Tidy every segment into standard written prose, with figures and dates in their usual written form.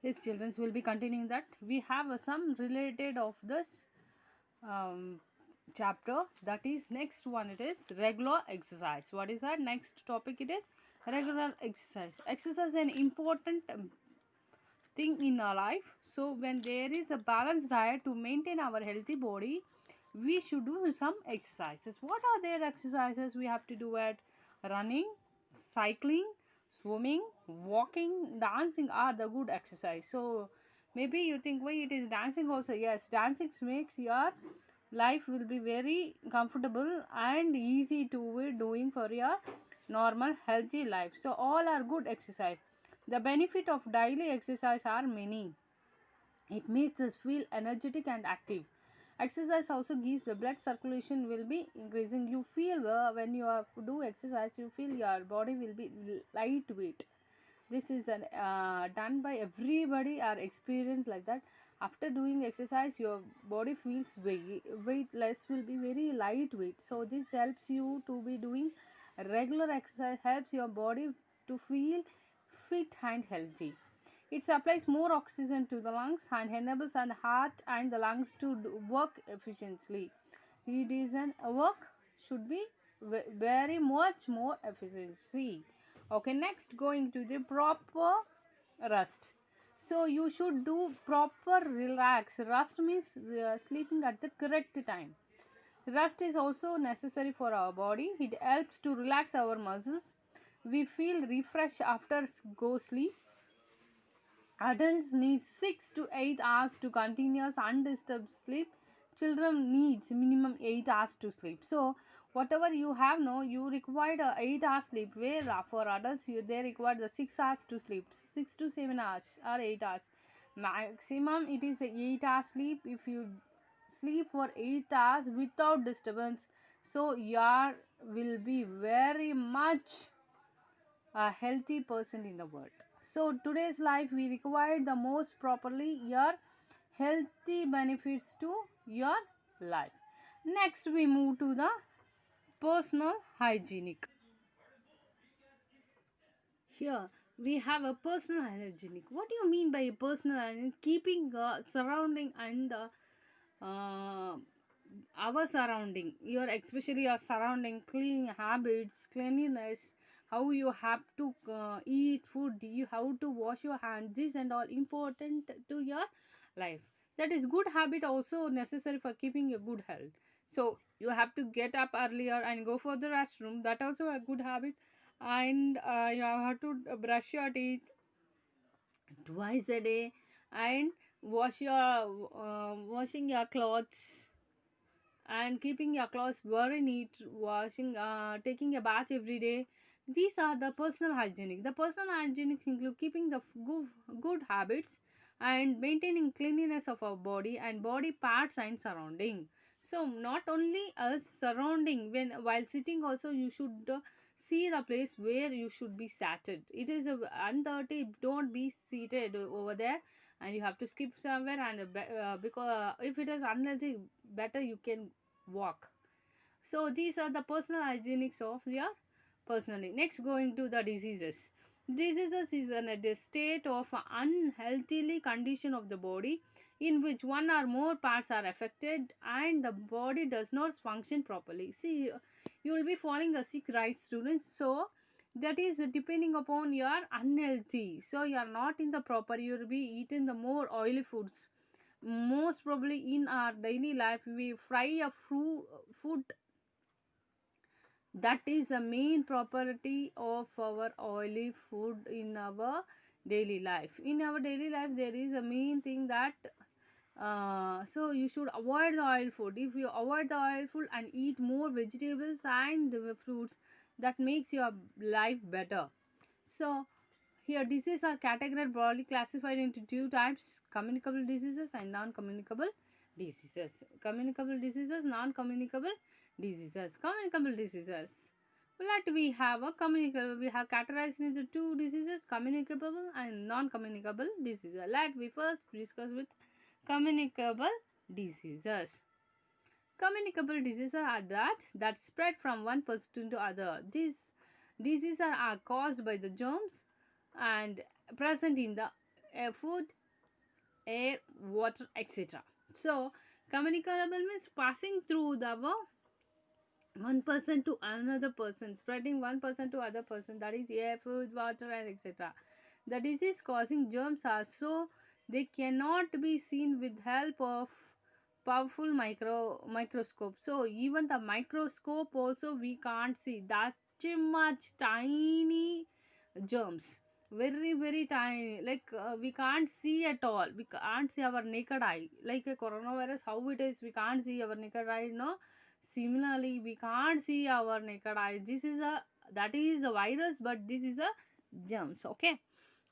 Yes, children will be continuing that. We have some related of this um, chapter. That is next one. It is regular exercise. What is that? Next topic. It is regular exercise. Exercise is an important thing in our life. So when there is a balanced diet to maintain our healthy body, we should do some exercises. What are their exercises? We have to do at running, cycling, swimming, walking, dancing are the good exercise. So maybe you think why it is dancing also. Yes, dancing makes your life will be very comfortable and easy to be doing for your normal healthy life. So all are good exercise. The benefit of daily exercise are many. It makes us feel energetic and active. Exercise also gives the blood circulation will be increasing. You feel when you have do exercise, you feel your body will be lightweight. This is done by everybody are experienced like that. After doing exercise, your body feels weightless, will be very lightweight. So this helps you to be doing regular exercise, helps your body to feel fit and healthy. It supplies more oxygen to the lungs and enables the heart and the lungs to work efficiently. It is an work should be very much more efficiency. Okay, next going to the proper rest. So you should do proper relax. Rest means sleeping at the correct time. Rest is also necessary for our body. It helps to relax our muscles. We feel refreshed after go sleep. Adults need 6 to 8 hours to continuous undisturbed sleep. Children needs minimum 8 hours to sleep. So whatever you have no, you require 8 hours sleep. Where for adults they require the 6 hours to sleep. 6 to 7 hours or 8 hours. Maximum it is 8 hours sleep. If you sleep for 8 hours without disturbance, so your will be very much a healthy person in the world. So today's life we require the most properly your healthy benefits to your life. Next we move to the personal hygienic. Here we have a personal hygienic. What do you mean by a personal hygienic? Keeping surrounding and uh, our surrounding, your especially your surrounding, clean habits, cleanliness, how you have to eat food, you how to wash your hands, this and all important to your life. That is good habit also necessary for keeping a good health. So you have to get up earlier and go for the restroom, that also a good habit. And you have to brush your teeth twice a day and washing your clothes and keeping your clothes very neat, washing, taking a bath every day. These are the personal hygienics. The personal hygienics include keeping the good habits and maintaining cleanliness of our body and body parts and surrounding. So not only us surrounding, when while sitting also you should see the place where you should be seated. It is undirty, don't be seated over there, and you have to skip somewhere and because if it is unhealthy, better you can walk. So these are the personal hygienics of your personally. Next going to the diseases. Diseases is a state of unhealthily condition of the body in which one or more parts are affected and the body does not function properly. See, you will be falling a sick, right, students? So that is depending upon your unhealthy. So you are not in the proper, you will be eating the more oily foods. Most probably in our daily life we fry a food. That is the main property of our oily food in our daily life. In our daily life there is a main thing that so you should avoid the oil food. If you avoid the oil food and eat more vegetables and the fruits, that makes your life better. So here diseases are categorized broadly classified into two types: communicable diseases and non-communicable diseases. Communicable diseases, non-communicable diseases. Communicable diseases. Let we have a communicable. We have categorized into two diseases: communicable and non-communicable diseases. Let we first discuss with communicable diseases. Communicable diseases are that spread from one person to other. These diseases are caused by the germs and present in the food, air, water, etc. So communicable means passing through the one person to another person, spreading one person to other person, that is air, food, water, and etc. The disease causing germs are so they cannot be seen with help of powerful microscope. So even the microscope also we can't see that much tiny germs, very very tiny, like we can't see at all, we can't see our naked eye, like a coronavirus how it is, we can't see our naked eye, no. Similarly we can't see our naked eye, this is a, that is a virus, but this is a germs, okay.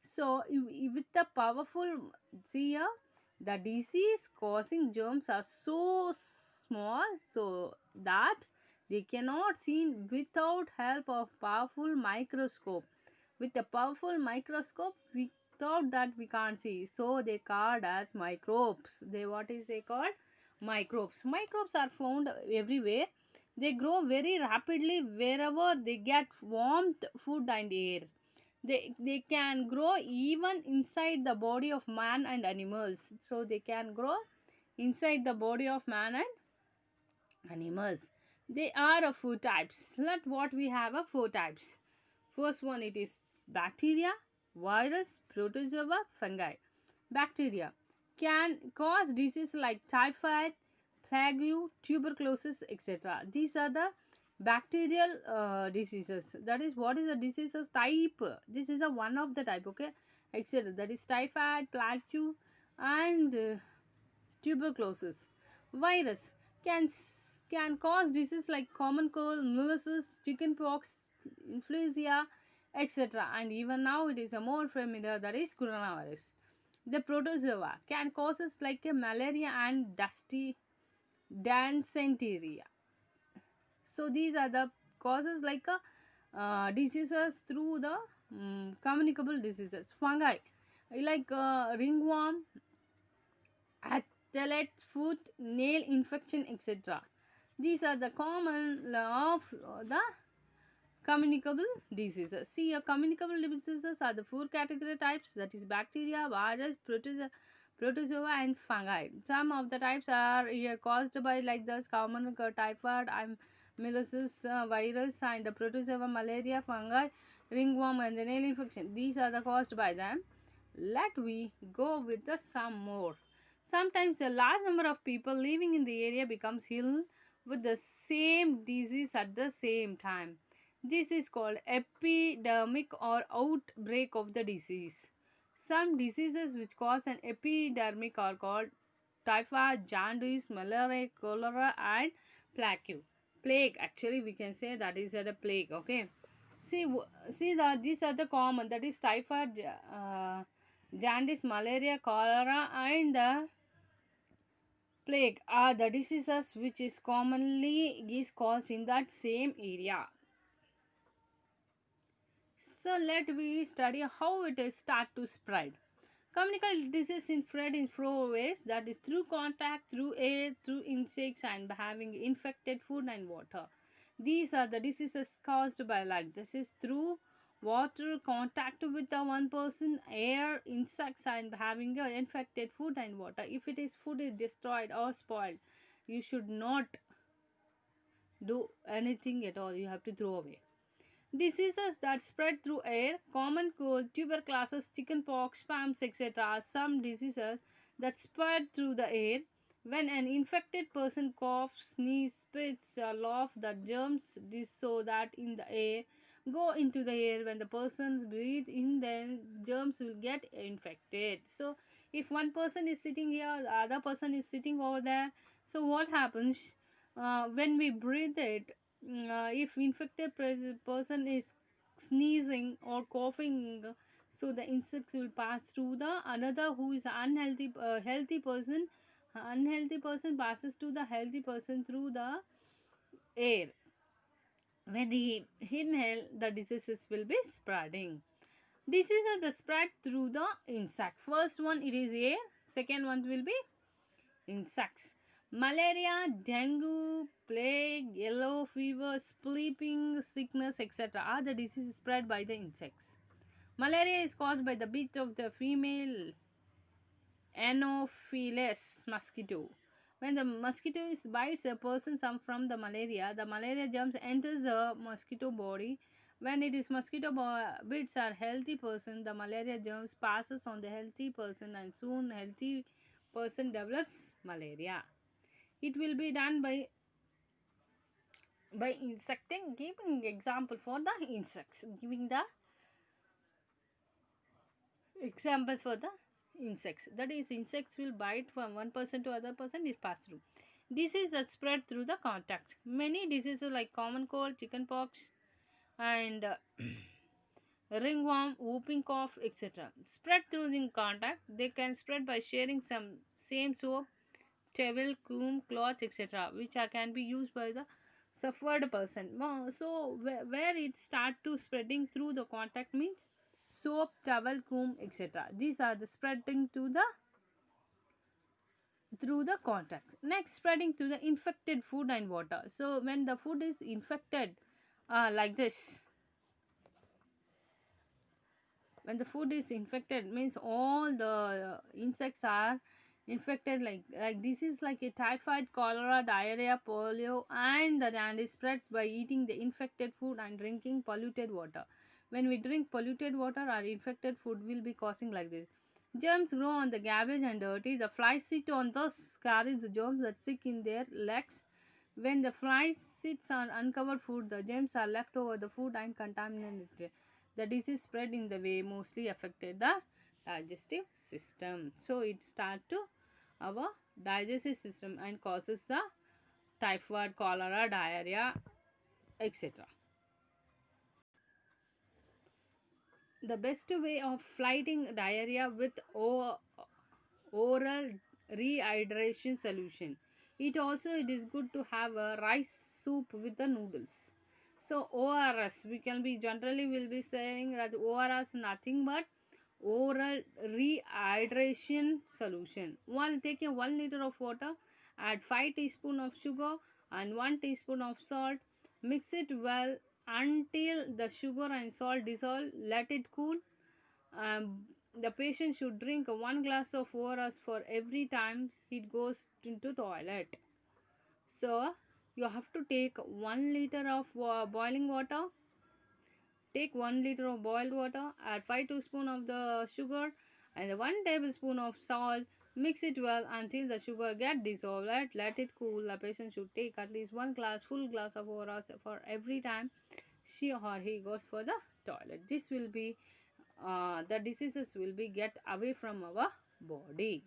So with the powerful, see here, the disease causing germs are so small so that they cannot seen without help of powerful microscope. With a powerful microscope without that we can't see, so they called as microbes. They, what is they called? Microbes. Microbes are found everywhere. They grow very rapidly wherever they get warmth, food and air. They can grow even inside the body of man and animals. So they can grow inside the body of man and animals. They are of four types. Let what we have are four types. First one, it is bacteria, virus, protozoa, fungi. Bacteria can cause disease like typhoid, plague, tuberculosis, etc. These are the bacterial diseases. That is, what is the diseases type? This is a one of the type, okay, etc. That is typhoid, plague, and tuberculosis. Virus can cause disease like common cold, measles, chickenpox, influenza, etc. And even now it is a more familiar, that is coronavirus. The protozoa can causes like a malaria and dusty dysentery. So these are the causes like a diseases through the communicable diseases. Fungi like ringworm, athlete foot, nail infection, etc. These are the common of the communicable diseases. See, communicable diseases are the four category types, that is bacteria, virus, protozoa and fungi. Some of the types are here caused by like this common typhoid and measles virus, and the protozoa, malaria, fungi, ringworm and the nail infection. These are the caused by them. Let we go with the some more. Sometimes a large number of people living in the area becomes ill with the same disease at the same time. This is called epidemic or outbreak of the disease. Some diseases which cause an epidemic are called typhoid, jaundice, malaria, cholera and plague. Plague, actually we can say that is a plague, okay. See that these are the common, that is typhoid, jaundice, malaria, cholera and the plague are the diseases which is commonly is caused in that same area. So let we study how it is start to spread. Communicable disease is spread in four ways, that is through contact, through air, through insects and having infected food and water. These are the diseases caused by like this is through water, contact with the one person, air, insects and having infected food and water. If it is food is destroyed or spoiled, you should not do anything at all, you have to throw away. Diseases that spread through air, common cold, tuberculosis, chickenpox, spams, etc. are some diseases that spread through the air. When an infected person coughs, sneezes, spits, or laughs, the germs so that in the air go into the air. When the person breathes in, then germs will get infected. So if one person is sitting here, the other person is sitting over there. So what happens when we breathe it? If infected person is sneezing or coughing, so the insects will pass through the another who is unhealthy, healthy person. Unhealthy person passes to the healthy person through the air. When he inhale, the diseases will be spreading. Diseases are spread through the insect. First one it is air, second one will be insects. Malaria, dengue, plague, yellow fever, sleeping sickness, etc. are the diseases spread by the insects. Malaria is caused by the bite of the female Anopheles mosquito. When the mosquito bites a person from the malaria germs enters the mosquito body. When it is bites a healthy person, the malaria germs passes on the healthy person and soon healthy person develops malaria. It will be done by insecting, giving example for the insects, giving the example for the insects, that is insects will bite from one person to other person is passed through. Disease that spread through the contact. Many diseases like common cold, chickenpox, and ringworm, whooping cough, etc. spread through the contact. They can spread by sharing some same soap, towel, comb, cloth, etc., which can be used by the suffered person. So where it start to spreading through the contact means soap, towel, comb, etc. These are the spreading to the through the contact. Next, spreading to the infected food and water. So when the food is infected, like this, when the food is infected means all the insects are infected, like this is like a typhoid, cholera, diarrhea, polio, and the jaundice spreads by eating the infected food and drinking polluted water. When we drink polluted water, our infected food will be causing like this. Germs grow on the garbage and dirty. The flies sit on those carries the germs that stick in their legs. When the flies sits on uncovered food, the germs are left over the food and contaminated. The disease spread in the way mostly affected the digestive system. So it start to our digestive system and causes the typhoid, cholera, diarrhea, etc. The best way of fighting diarrhea with oral rehydration solution. It is good to have a rice soup with the noodles. So ORS, we can be generally will be saying that ORS nothing but oral rehydration solution. Take a 1 liter of water, add 5 teaspoon of sugar and 1 teaspoon of salt. Mix it well until the sugar and salt dissolve. Let it cool. The patient should drink 1 glass of ORS for every time he goes into toilet. So you have to take 1 liter of boiling water. Take 1 liter of boiled water, add 5 teaspoons of the sugar and 1 tablespoon of salt. Mix it well until the sugar get dissolved. Let it cool. The patient should take at least full glass of ORS for every time she or he goes for the toilet. This will be the diseases will be get away from our body.